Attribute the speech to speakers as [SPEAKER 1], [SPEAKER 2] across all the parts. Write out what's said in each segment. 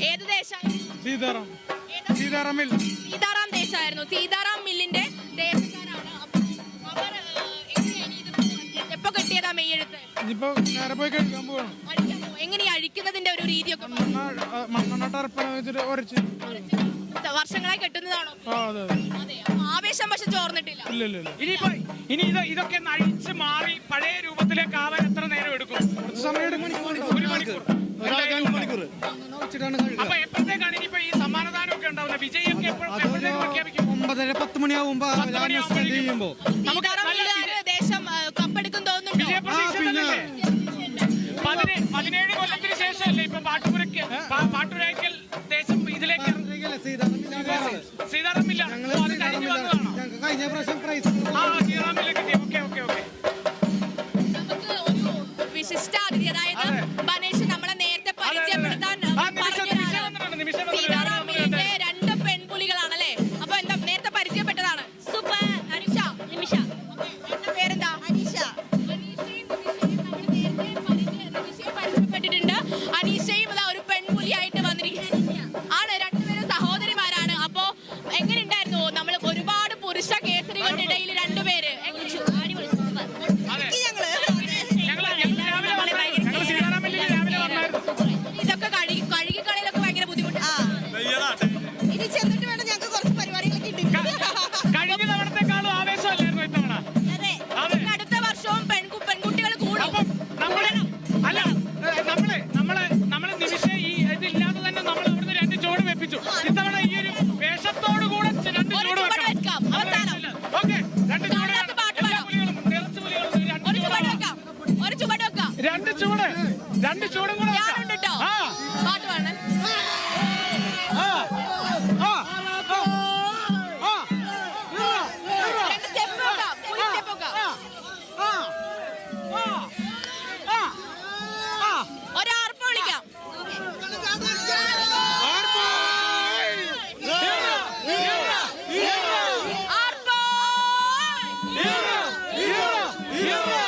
[SPEAKER 1] ഏത് ദേശം?
[SPEAKER 2] സീതാറാം മിൽ.
[SPEAKER 1] സീതാറാം ദേശമായിരുന്നു. സീതാറാം മില്ലിന്റെ ദേശക്കാരാണ്. അവർ എപ്പോ കിട്ടിയതാ മെയ്യെഴുത്ത്?
[SPEAKER 2] ഇനിയിപ്പോ നേരെ പോയി കഴിക്കാൻ പോവാണ്.
[SPEAKER 1] എങ്ങനെയാ അഴിക്കുന്നതിന്റെ ഒരു രീതിയൊക്കെ?
[SPEAKER 2] മണ്ണെണ്ണ ടർപ്പണ വെച്ചിട്ട് ഉരച്ച്
[SPEAKER 1] വർഷങ്ങളായി കെട്ടുന്നതാണോ? ആവേശം പക്ഷെ ചോർന്നിട്ടില്ല.
[SPEAKER 3] ഇനിയിപ്പോ ഇതൊക്കെ അഴിച്ച് മാറി പഴയ രൂപത്തിലേക്ക് ആവാൻ എത്ര നേരം എടുക്കും?
[SPEAKER 2] കുറച്ച് സമയം എടുക്കും.
[SPEAKER 3] 1 മണിക്കൂർ. അപ്പൊ എപ്പോഴത്തേക്കാണ് ഇനിയിപ്പോ ഈ സമ്മാനദാനം ഒക്കെ ഉണ്ടാവുന്നത്? വിജയൊക്കെ എപ്പോഴത്തേക്ക് പ്രഖ്യാപിക്കും?
[SPEAKER 2] 9:10 മണിയാവുമ്പോ
[SPEAKER 1] ദേശം കപ്പെടുക്കും തോന്നുന്നുണ്ടോ?
[SPEAKER 3] 17 കൊല്ലത്തിന് ശേഷമല്ലേ ഇപ്പൊ പാട്ടുരായ്ക്കൽ ദേശം ഇതിലേക്ക് സീതാറാം മില്ല കഴിഞ്ഞു വന്നതാണോ?
[SPEAKER 2] കഴിഞ്ഞ പ്രാവശ്യം പ്രൈസ്
[SPEAKER 3] സീതാറാം മില്ല കിട്ടി. ഓക്കെ
[SPEAKER 1] നമുക്ക് ഒരു വിശിഷ്ടാതിഥി, അതായത് ബനേഷ് നമ്മളെ നേരത്തെ പരിചയപ്പെടുത്താൻ സീതാറാം മില്ലിന്റെ 2 പെൺപുലികളാണല്ലേ? അപ്പൊ എന്താ നേരത്തെ പരിചയപ്പെട്ടതാണ്? സൂപ്പർ. അനിഷ, നിമിഷ. എന്റെ പേരെന്താ? അനീഷ. പരിചയപ്പെട്ടിട്ടുണ്ട്. അനീഷയും ഇതാ ഒരു പെൺപുലിയായിട്ട് വന്നിരിക്കുകയാണ്. 2പേരും സഹോദരിമാരാണ്. അപ്പോ എങ്ങനെയുണ്ടായിരുന്നു? നമ്മൾ ഒരുപാട് പുരുഷ കേസരികളുടെ ഇടയിൽ 2 പേര്. ഇതൊക്കെ കഴുകിക്കളയിലൊക്കെ ഭയങ്കര ബുദ്ധിമുട്ടാണ്. ഇനി ചെന്നിട്ട് വേണം ഞങ്ങൾക്ക് കുറച്ച് പരിപാടികളൊക്കെ ഉണ്ട്.
[SPEAKER 3] കഴിഞ്ഞ തവണത്തെക്കാളും ആവേശമല്ലായിരുന്നു ഇത്തവണ?
[SPEAKER 1] അടുത്ത വർഷവും പെൺകുട്ടികൾ കൂടും.
[SPEAKER 3] നമ്മള് നിമിഷം ഈ ഇതില്ലാതെ തന്നെ നമ്മൾ അവിടുന്ന് 2 ചുവട് വെപ്പിച്ചു. ഇത്തവണ ഈ ഒരു വേഷത്തോടു കൂടെ 2 ചുവട് വെക്കാം.
[SPEAKER 1] അവസാനം
[SPEAKER 3] 2 ചുവട്. രണ്ട് ചുവടും കൂടെ
[SPEAKER 1] പാട്ട് വേണം. ഒരാർപ്പ് വിളിക്കാം.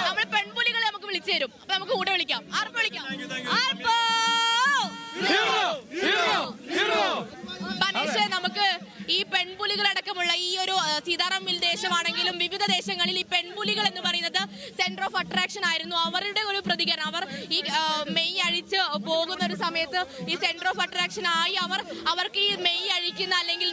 [SPEAKER 1] നമ്മൾ പെൺപുലികളെ നമുക്ക് വിളിച്ചു തരും. അപ്പൊ നമുക്ക് കൂടെ വിളിക്കാം. ആർപ്പ് വിളിക്കാം. ബനേഷ്, നമുക്ക് ഈ പെൺപുലികളടക്കമുള്ള ഈ ഒരു സീതാറാം മിൽ ദേശമാണെങ്കിലും വിവിധ ദേശങ്ങളിൽ ഈ പെൺപുലികൾ എന്ന് പറയുന്നത് സെന്റർ ഓഫ് അട്രാക്ഷൻ ആയിരുന്നു. അവരുടെ ഒരു പ്രതികരണം, അവർ ഈ മെയ് അഴിച്ച് പോകുന്ന ഒരു സമയത്ത് ഈ സെന്റർ ഓഫ് അട്രാക്ഷൻ ആയി അവർക്ക് ഈ മെയ് അഴിക്കുന്ന അല്ലെങ്കിൽ